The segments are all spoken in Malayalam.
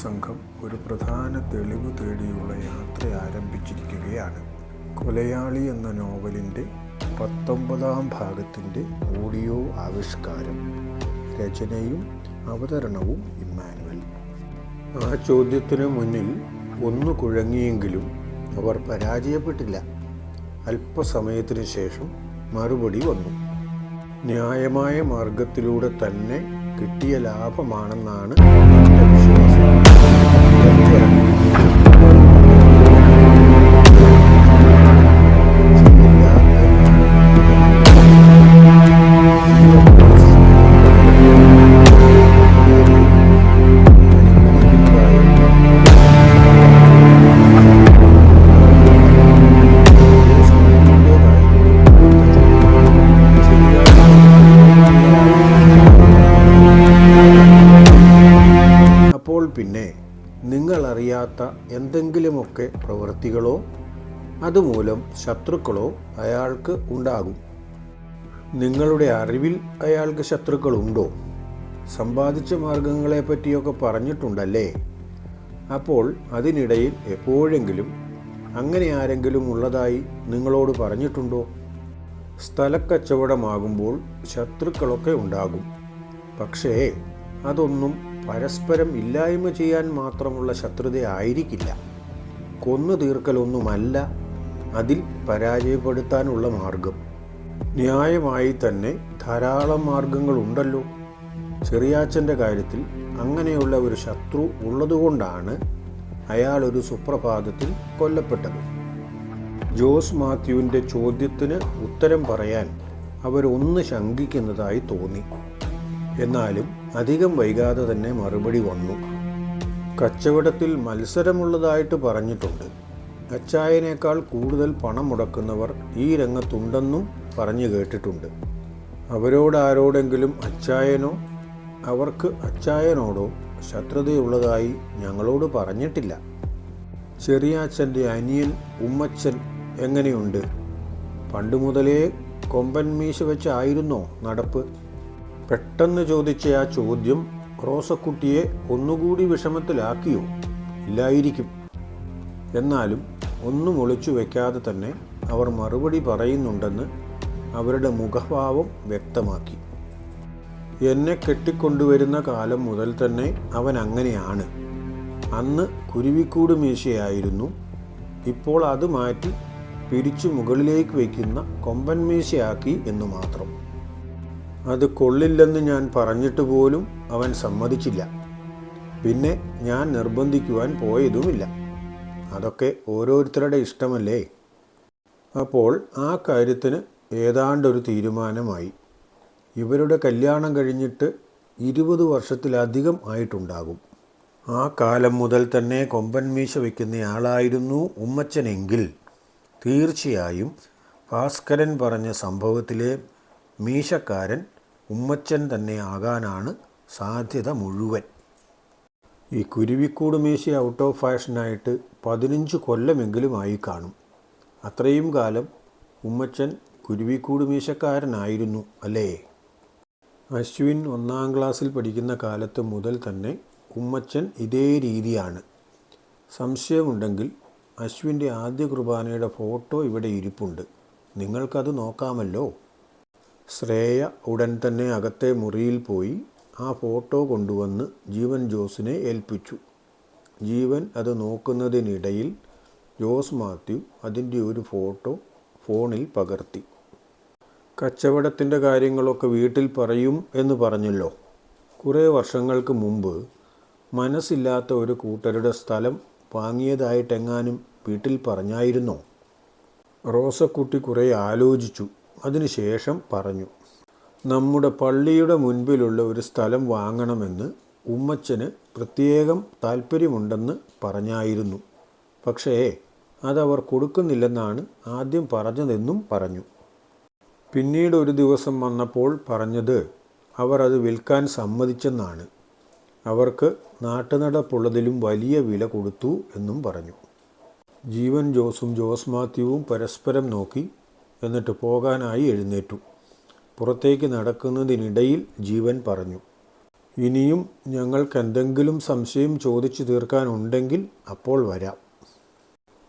സംഘം ഒരു പ്രധാന തെളിവ് തേടിയുള്ള യാത്ര ആരംഭിച്ചിരിക്കുകയാണ്. കൊലയാളി എന്ന നോവലിൻ്റെ 19ാം ഭാഗത്തിൻ്റെ ഓഡിയോ ആവിഷ്കാരം, രചനയും അവതരണവും ഇമ്മാനുവൽ. ആ ചോദ്യത്തിന് മുന്നിൽ ഒന്ന് കുഴങ്ങിയെങ്കിലും അവർ പരാജയപ്പെട്ടില്ല. അല്പസമയത്തിന് ശേഷം മറുപടി വന്നു. ന്യായമായ മാർഗത്തിലൂടെ തന്നെ കിട്ടിയ ലാഭമാണെന്നാണ് എൻ്റെ വിശ്വാസം. അപ്പോൾ പിന്നെ നിങ്ങളറിയാത്ത എന്തെങ്കിലുമൊക്കെ പ്രവൃത്തികളോ അതുമൂലം ശത്രുക്കളോ അയാൾക്ക് ഉണ്ടാകും. നിങ്ങളുടെ അറിവിൽ അയാൾക്ക് ശത്രുക്കളുണ്ടോ? സമ്പാദിച്ച മാർഗങ്ങളെ പറ്റിയൊക്കെ പറഞ്ഞിട്ടുണ്ടല്ലേ? അപ്പോൾ അതിനിടയിൽ എപ്പോഴെങ്കിലും അങ്ങനെ ആരെങ്കിലും ഉള്ളതായി നിങ്ങളോട് പറഞ്ഞിട്ടുണ്ടോ? സ്ഥലക്കച്ചവടമാകുമ്പോൾ ശത്രുക്കളൊക്കെ ഉണ്ടാകും. പക്ഷേ അതൊന്നും പരസ്പരം ഇല്ലായ്മ ചെയ്യാൻ മാത്രമുള്ള ശത്രുതയായിരിക്കില്ല. കൊന്നു തീർക്കലൊന്നുമല്ല അതിൽ പരാജയപ്പെടുത്താനുള്ള മാർഗം. ന്യായമായി തന്നെ ധാരാളം മാർഗങ്ങളുണ്ടല്ലോ. ചെറിയാച്ചൻ്റെ കാര്യത്തിൽ അങ്ങനെയുള്ള ഒരു ശത്രു ഉള്ളതുകൊണ്ടാണ് അയാൾ ഒരു സുപ്രഭാതത്തിൽ കൊല്ലപ്പെട്ടത്. ജോസ് മാത്യുവിൻ്റെ ചോദ്യത്തിന് ഉത്തരം പറയാൻ അവരൊന്ന് ശങ്കിക്കുന്നതായി തോന്നി. എന്നാലും അധികം വൈകാതെ തന്നെ മറുപടി വന്നു. കച്ചവടത്തിൽ മത്സരമുള്ളതായിട്ട് പറഞ്ഞിട്ടുണ്ട്. അച്ചായനേക്കാൾ കൂടുതൽ പണം മുടക്കുന്നവർ ഈ രംഗത്തുണ്ടെന്നും പറഞ്ഞു കേട്ടിട്ടുണ്ട്. അവരോടാരോടെങ്കിലും അച്ചായനോ അവർക്ക് അച്ചായനോടോ ശത്രുതയുള്ളതായി ഞങ്ങളോട് പറഞ്ഞിട്ടില്ല. ചെറിയാച്ചൻ്റെ അനിയൻ ഉമ്മച്ചൻ എങ്ങനെയുണ്ട്? പണ്ട് മുതലേ കൊമ്പൻ മീശ വെച്ചായിരുന്നോ നടപ്പ്? പെട്ടെന്ന് ചോദിച്ച ആ ചോദ്യം റോസക്കുട്ടിയെ ഒന്നുകൂടി വിഷമത്തിലാക്കിയോ? ഇല്ലായിരിക്കും. എന്നാലും ഒന്നും ഒളിച്ചു വയ്ക്കാതെ തന്നെ അവർ മറുപടി പറയുന്നുണ്ടെന്ന് അവരുടെ മുഖഭാവം വ്യക്തമാക്കി. എന്നെ കെട്ടിക്കൊണ്ടുവരുന്ന കാലം മുതൽ തന്നെ അവൻ അങ്ങനെയാണ്. അന്ന് കുരുവിക്കൂട് മീശയായിരുന്നു. ഇപ്പോൾ അത് മാറ്റി പിരിച്ചു മുകളിലേക്ക് വയ്ക്കുന്ന കൊമ്പൻ മീശയാക്കി എന്നു മാത്രം. അത് കൊള്ളില്ലെന്ന് ഞാൻ പറഞ്ഞിട്ട് പോലും അവൻ സമ്മതിച്ചില്ല. പിന്നെ ഞാൻ നിർബന്ധിക്കുവാൻ പോയതുമില്ല. അതൊക്കെ ഓരോരുത്തരുടെ ഇഷ്ടമല്ലേ. അപ്പോൾ ആ കാര്യത്തിന് ഏതാണ്ടൊരു തീരുമാനമായി. ഇവരുടെ കല്യാണം കഴിഞ്ഞിട്ട് 20 വർഷത്തിലധികം ആയിട്ടുണ്ടാകും. ആ കാലം മുതൽ തന്നെ കൊമ്പൻ മീശ വയ്ക്കുന്നയാളായിരുന്നു ഉമ്മച്ചനെങ്കിൽ തീർച്ചയായും ഭാസ്കരൻ പറഞ്ഞ സംഭവത്തിലെ മീശക്കാരൻ ഉമ്മച്ചൻ തന്നെ ആകാനാണ് സാധ്യത മുഴുവൻ. ഈ കുരുവിക്കൂട് മീശ ഔട്ട് ഓഫ് ഫാഷനായിട്ട് 15 കൊല്ലമെങ്കിലും ആയി കാണും. അത്രയും കാലം ഉമ്മച്ചൻ കുരുവിക്കൂട് മീശക്കാരനായിരുന്നു അല്ലേ? അശ്വിൻ 1ാം ക്ലാസ്സിൽ പഠിക്കുന്ന കാലത്ത് മുതൽ തന്നെ ഉമ്മച്ചൻ ഇതേ രീതിയാണ്. സംശയമുണ്ടെങ്കിൽ അശ്വിൻ്റെ ആദ്യ കുർബാനയുടെ ഫോട്ടോ ഇവിടെ ഇരിപ്പുണ്ട്. നിങ്ങൾക്കത് നോക്കാമല്ലോ. ശ്രേയ ഉടൻ തന്നെ അകത്തെ മുറിയിൽ പോയി ആ ഫോട്ടോ കൊണ്ടുവന്ന് ജീവൻ ജോസിനെ ഏൽപ്പിച്ചു. ജീവൻ അത് നോക്കുന്നതിനിടയിൽ ജോസ് മാത്യു അതിൻ്റെ ഒരു ഫോട്ടോ ഫോണിൽ പകർത്തി. കച്ചവടത്തിൻ്റെ കാര്യങ്ങളൊക്കെ വീട്ടിൽ പറയും എന്ന് പറഞ്ഞല്ലോ. കുറേ വർഷങ്ങൾക്ക് മുമ്പ് മനസ്സില്ലാത്ത ഒരു കൂട്ടരുടെ സ്ഥലം വാങ്ങിയതായിട്ടെങ്ങാനും വീട്ടിൽ പറഞ്ഞായിരുന്നോ? റോസക്കുട്ടി കുറേ ആലോചിച്ചു. അതിനുശേഷം പറഞ്ഞു, നമ്മുടെ പള്ളിയുടെ മുൻപിലുള്ള ഒരു സ്ഥലം വാങ്ങണമെന്ന് ഉമ്മച്ചന് പ്രത്യേകം താല്പര്യമുണ്ടെന്ന് പറഞ്ഞായിരുന്നു. പക്ഷേ അതവർ കൊടുക്കുന്നില്ലെന്നാണ് ആദ്യം പറഞ്ഞതെന്നും പറഞ്ഞു. പിന്നീട് ഒരു ദിവസം വന്നപ്പോൾ പറഞ്ഞത് അവർ അത് വിൽക്കാൻ സമ്മതിച്ചെന്നാണ്. അവർക്ക് നാട്ടുനടപ്പുള്ളതിലും വലിയ വില കൊടുത്തു എന്നും പറഞ്ഞു. ജീവൻ ജോസും ജോസ് മാത്യുവും പരസ്പരം നോക്കി. എന്നിട്ട് പോകാനായി എഴുന്നേറ്റു. പുറത്തേക്ക് നടക്കുന്നതിനിടയിൽ ജീവൻ പറഞ്ഞു, ഇനിയും ഞങ്ങൾക്കെന്തെങ്കിലും സംശയം ചോദിച്ചു തീർക്കാനുണ്ടെങ്കിൽ അപ്പോൾ വരാം.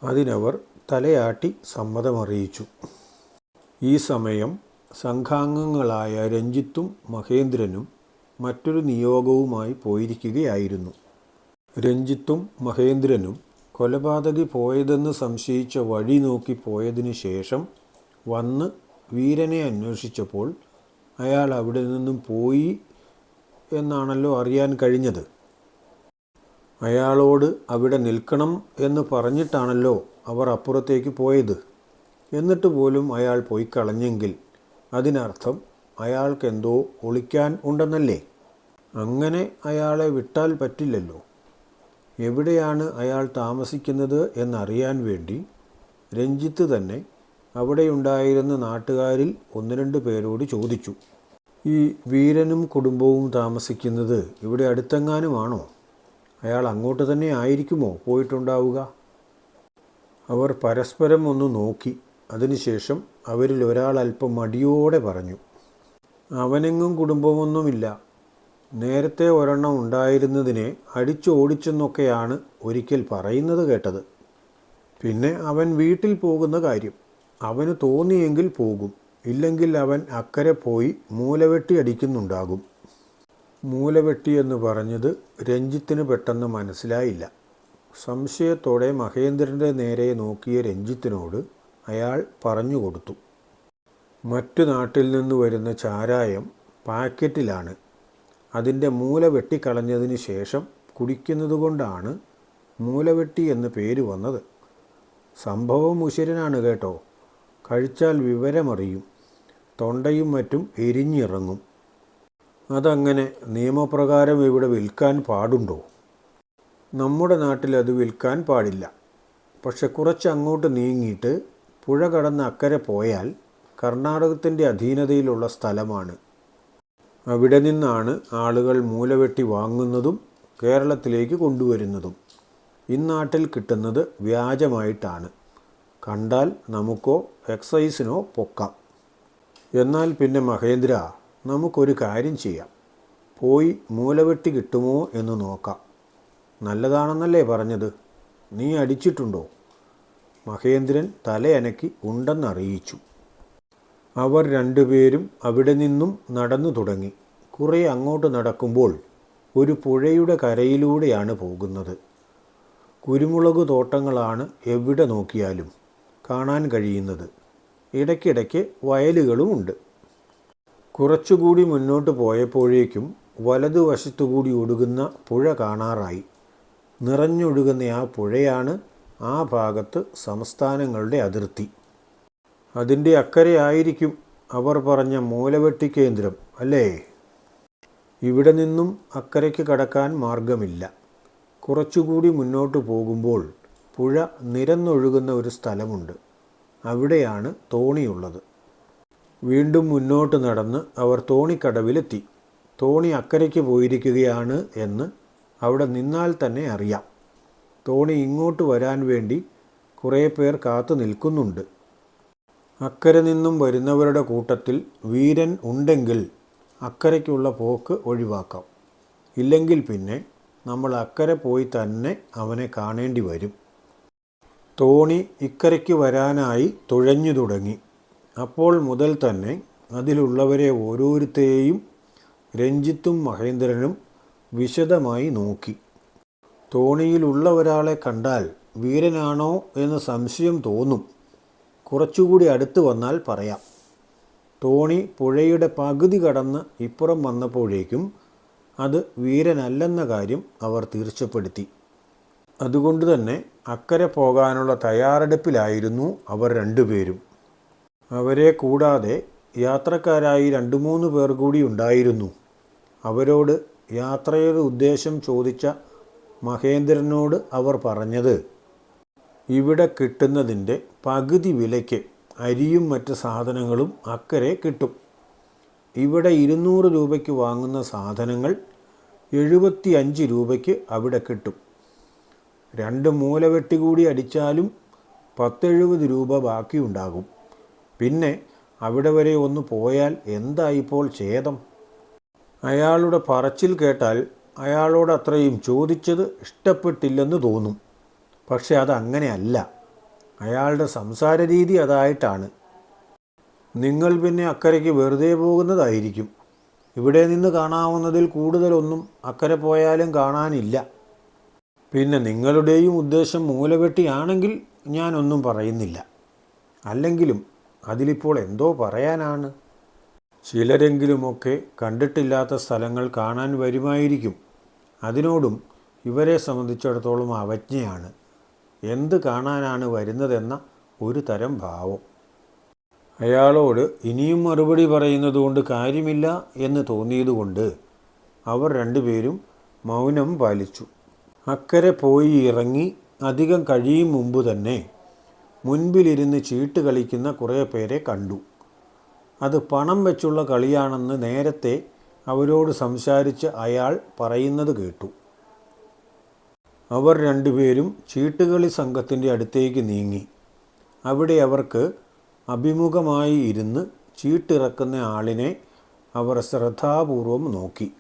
അതിനവർ തലയാട്ടി സമ്മതമറിയിച്ചു. ഈ സമയം സംഘാംഗങ്ങളായ രഞ്ജിത്തും മഹേന്ദ്രനും മറ്റൊരു നിയോഗവുമായി പോയിരിക്കുകയായിരുന്നു. രഞ്ജിത്തും മഹേന്ദ്രനും കൊലപാതകി പോയതെന്ന് സംശയിച്ച വഴി നോക്കി പോയതിനു ശേഷം വന്ന് വീരനെ അന്വേഷിച്ചപ്പോൾ അയാൾ അവിടെ നിന്നും പോയി എന്നാണല്ലോ അറിയാൻ കഴിഞ്ഞത്. അയാളോട് അവിടെ നിൽക്കണം എന്ന് പറഞ്ഞിട്ടാണല്ലോ അവർ അപ്പുറത്തേക്ക് പോയത്. എന്നിട്ട് പോലും അയാൾ പോയി കളഞ്ഞെങ്കിൽ അതിനർത്ഥം അയാൾക്കെന്തോ ഒളിക്കാൻ ഉണ്ടെന്നല്ലേ? അങ്ങനെ അയാളെ വിട്ടാൽ പറ്റില്ലല്ലോ. എവിടെയാണ് അയാൾ താമസിക്കുന്നത് എന്നറിയാൻ വേണ്ടി രഞ്ജിത്ത് തന്നെ അവിടെയുണ്ടായിരുന്ന നാട്ടുകാരിൽ 1-2 പേരോട് ചോദിച്ചു. ഈ വീരനും കുടുംബവും താമസിക്കുന്നത് ഇവിടെ അടുത്തെങ്ങാനുമാണോ? അയാൾ അങ്ങോട്ട് തന്നെ ആയിരിക്കുമോ പോയിട്ടുണ്ടാവുക? അവർ പരസ്പരം ഒന്ന് നോക്കി. അതിനുശേഷം അവരിൽ ഒരാൾ അല്പം മടിയോടെ പറഞ്ഞു, അവനെങ്ങും കുടുംബമൊന്നുമില്ല. നേരത്തെ ഒരെണ്ണം ഉണ്ടായിരുന്നതിനെ അടിച്ചോടിച്ചെന്നൊക്കെയാണ് ഒരിക്കൽ പറയുന്നത് കേട്ടത്. പിന്നെ അവൻ വീട്ടിൽ പോകുന്ന കാര്യം. അവന് തോന്നിയെങ്കിൽ പോകും, ഇല്ലെങ്കിൽ അവൻ അക്കരെ പോയി മൂലവെട്ടി അടിക്കുന്നുണ്ടാകും. മൂലവെട്ടി എന്ന് പറഞ്ഞത് രഞ്ജിത്തിന് പെട്ടെന്ന് മനസ്സിലായില്ല. സംശയത്തോടെ മഹേന്ദ്രൻ്റെ നേരെ നോക്കിയ രഞ്ജിത്തിനോട് അയാൾ പറഞ്ഞു കൊടുത്തു, മറ്റു നാട്ടിൽ നിന്ന് വരുന്ന ചാരായം പാക്കറ്റിലാണ്. അതിൻ്റെ മൂല വെട്ടിക്കളഞ്ഞതിന് ശേഷം കുടിക്കുന്നത് കൊണ്ടാണ് മൂലവെട്ടി എന്ന് പേര് വന്നത്. സംഭവം ഉശിരനാണ് കേട്ടോ. കഴിച്ചാൽ വിവരമറിയും. തൊണ്ടയും മറ്റും എരിഞ്ഞിറങ്ങും. അതങ്ങനെ നിയമപ്രകാരം ഇവിടെ വിൽക്കാൻ പാടുണ്ടോ? നമ്മുടെ നാട്ടിൽ അത് വിൽക്കാൻ പാടില്ല. പക്ഷെ കുറച്ച് അങ്ങോട്ട് നീങ്ങിയിട്ട് പുഴ കടന്ന് അക്കരെ പോയാൽ കർണാടകത്തിൻ്റെ അധീനതയിലുള്ള സ്ഥലമാണ്. അവിടെ നിന്നാണ് ആളുകൾ മൂലവെട്ടി വാങ്ങുന്നതും കേരളത്തിലേക്ക് കൊണ്ടുവരുന്നതും. ഇന്നാട്ടിൽ കിട്ടുന്നത് വ്യാജമായിട്ടാണ്. കണ്ടാൽ നമുക്കോ എക്സൈസിനോ പൊക്കാം. എന്നാൽ പിന്നെ മഹേന്ദ്ര, നമുക്കൊരു കാര്യം ചെയ്യാം. പോയി മൂലവെട്ടി കിട്ടുമോ എന്ന് നോക്കാം. നല്ലതാണെന്നല്ലേ പറഞ്ഞത്? നീ അടിച്ചിട്ടുണ്ടോ? മഹേന്ദ്രൻ തലയനക്കി ഉണ്ടെന്നറിയിച്ചു. അവർ 2 പേരും അവിടെ നിന്നും നടന്നു തുടങ്ങി. കുറേ അങ്ങോട്ട് നടക്കുമ്പോൾ ഒരു പുഴയുടെ കരയിലൂടെയാണ് പോകുന്നത്. കുരുമുളക് തോട്ടങ്ങളാണ് എവിടെ നോക്കിയാലും കാണാൻ കഴിയുന്നത്. ഇടയ്ക്കിടയ്ക്ക് വയലുകളുമുണ്ട്. കുറച്ചുകൂടി മുന്നോട്ട് പോയപ്പോഴേക്കും വലതുവശത്തുകൂടി ഒഴുകുന്ന പുഴ കാണാറായി. നിറഞ്ഞൊഴുകുന്ന ആ പുഴയാണ് ആ ഭാഗത്ത് സംസ്ഥാനങ്ങളുടെ അതിർത്തി. അതിൻ്റെ അക്കരെയായിരിക്കും അവർ പറഞ്ഞ മൂലവെട്ടി കേന്ദ്രം, അല്ലേ? ഇവിടെ നിന്നും അക്കരയ്ക്ക് കടക്കാൻ മാർഗമില്ല. കുറച്ചുകൂടി മുന്നോട്ട് പോകുമ്പോൾ പുഴ നിരന്നൊഴുകുന്ന ഒരു സ്ഥലമുണ്ട്. അവിടെയാണ് തോണിയുള്ളത്. വീണ്ടും മുന്നോട്ട് നടന്ന് അവർ തോണിക്കടവിലെത്തി. തോണി അക്കരയ്ക്ക് പോയിരിക്കുകയാണ് എന്ന് അവിടെ നിന്നാൽ തന്നെ അറിയാം. തോണി ഇങ്ങോട്ട് വരാൻ വേണ്ടി കുറേ പേർ കാത്തു നിൽക്കുന്നുണ്ട്. അക്കരെ നിന്നും വരുന്നവരുടെ കൂട്ടത്തിൽ വീരൻ ഉണ്ടെങ്കിൽ അക്കരയ്ക്കുള്ള പോക്ക് ഒഴിവാക്കാം. ഇല്ലെങ്കിൽ പിന്നെ നമ്മൾ അക്കരെ പോയി തന്നെ അവനെ കാണേണ്ടി വരും. തോണി ഇക്കരയ്ക്ക് വരാനായി തുഴഞ്ഞു തുടങ്ങി. അപ്പോൾ മുതൽ തന്നെ അതിലുള്ളവരെ ഓരോരുത്തരെയും രഞ്ജിത്തും മഹേന്ദ്രനും വിശദമായി നോക്കി. തോണിയിലുള്ള ഒരാളെ കണ്ടാൽ വീരനാണോ എന്ന് സംശയം തോന്നും. കുറച്ചുകൂടി അടുത്ത് വന്നാൽ പറയാം. തോണി പുഴയുടെ പകുതി കടന്ന് ഇപ്പുറം വന്നപ്പോഴേക്കും അത് വീരനല്ലെന്ന കാര്യം അവർ തീർച്ചപ്പെടുത്തി. അതുകൊണ്ട് തന്നെ അക്കരെ പോകാനുള്ള തയ്യാറെടുപ്പിലായിരുന്നു അവർ 2 പേരും. അവരെ കൂടാതെ യാത്രക്കാരായി 2-3 പേർ കൂടി ഉണ്ടായിരുന്നു. അവരോട് യാത്രയുടെ ഉദ്ദേശം ചോദിച്ച മഹേന്ദ്രനോട് അവർ പറഞ്ഞത്, ഇവിടെ കിട്ടുന്നതിൻ്റെ പകുതി വിലയ്ക്ക് അരിയും മറ്റ് സാധനങ്ങളും അക്കരെ കിട്ടും. ഇവിടെ 200 രൂപയ്ക്ക് വാങ്ങുന്ന സാധനങ്ങൾ 75 രൂപയ്ക്ക് അവിടെ കിട്ടും. 2 മൂലവെട്ടി കൂടി അടിച്ചാലും 10-70 രൂപ ബാക്കിയുണ്ടാകും. പിന്നെ അവിടെ വരെ ഒന്ന് പോയാൽ എന്തായിപ്പോൾ ഛേദം? അയാളുടെ പറച്ചിൽ കേട്ടാൽ അയാളോട് അത്രയും ചോദിച്ചത് ഇഷ്ടപ്പെട്ടില്ലെന്ന് തോന്നും. പക്ഷെ അതങ്ങനെയല്ല. അയാളുടെ സംസാര രീതി അതായിട്ടാണ്. നിങ്ങൾ പിന്നെ അക്കരയ്ക്ക് വെറുതെ പോകുന്നതായിരിക്കും. ഇവിടെ നിന്ന് കാണാവുന്നതിൽ കൂടുതലൊന്നും അക്കരെ പോയാലും കാണാനില്ല. പിന്നെ നിങ്ങളുടെയും ഉദ്ദേശം മൂലവെട്ടിയാണെങ്കിൽ ഞാനൊന്നും പറയുന്നില്ല. അല്ലെങ്കിലും അതിലിപ്പോൾ എന്തോ പറയാനാണ്. ചിലരെങ്കിലുമൊക്കെ കണ്ടിട്ടില്ലാത്ത സ്ഥലങ്ങൾ കാണാൻ വരുമായിരിക്കും. അതിനോടും ഇവരെ സംബന്ധിച്ചിടത്തോളം അവജ്ഞയാണ്. എന്ത് കാണാനാണ് വരുന്നതെന്ന ഒരു തരം ഭാവം. അയാളോട് ഇനിയും മറുപടി പറയുന്നതുകൊണ്ട് കാര്യമില്ല എന്ന് തോന്നിയതുകൊണ്ട് അവർ രണ്ടുപേരും മൗനം പാലിച്ചു. അക്കരെ പോയി ഇറങ്ങി അധികം കഴിയും മുമ്പ് തന്നെ മുൻപിലിരുന്ന് ചീട്ട് കളിക്കുന്ന കുറേ പേരെ കണ്ടു. അത് പണം വെച്ചുള്ള കളിയാണെന്ന് നേരത്തെ അവരോട് സംസാരിച്ച് അയാൾ പറയുന്നത് കേട്ടു. അവർ രണ്ടുപേരും ചീട്ടുകളി സംഘത്തിൻ്റെ അടുത്തേക്ക് നീങ്ങി. അവിടെ അവർക്ക് അഭിമുഖമായി ഇരുന്ന് ചീട്ടിറക്കുന്ന ആളിനെ അവർ ശ്രദ്ധാപൂർവം നോക്കി.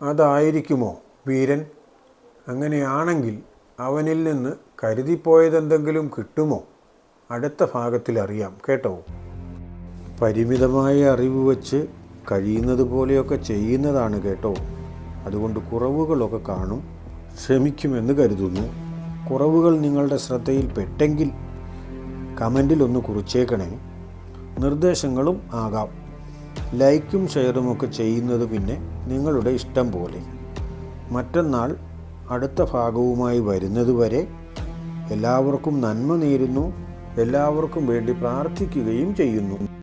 അതായിരിക്കുമോ വീരൻ? അങ്ങനെയാണെങ്കിൽ അവനിൽ നിന്ന് കരുതിപ്പോയതെന്തെങ്കിലും കിട്ടുമോ? അടുത്ത ഭാഗത്തിൽ അറിയാം കേട്ടോ. പരിമിതമായ അറിവ് വച്ച് കഴിയുന്നത് പോലെയൊക്കെ ചെയ്യുന്നതാണ് കേട്ടോ. അതുകൊണ്ട് കുറവുകളൊക്കെ കാണും. ക്ഷമിക്കുമെന്ന് കരുതുന്നു. കുറവുകൾ നിങ്ങളുടെ ശ്രദ്ധയിൽ പെട്ടെങ്കിൽ കമൻറ്റിൽ ഒന്ന് കുറിച്ചേക്കണേ. നിർദ്ദേശങ്ങളും ആകാം. ലൈക്കും ഷെയറുമൊക്കെ ചെയ്യുന്നത് പിന്നെ നിങ്ങളുടെ ഇഷ്ടം പോലെ. മറ്റന്നാൾ അടുത്ത ഭാഗവുമായി വരുന്നതുവരെ എല്ലാവർക്കും നന്മ നേരുന്നു. എല്ലാവർക്കും വേണ്ടി പ്രാർത്ഥിക്കുകയും ചെയ്യുന്നു.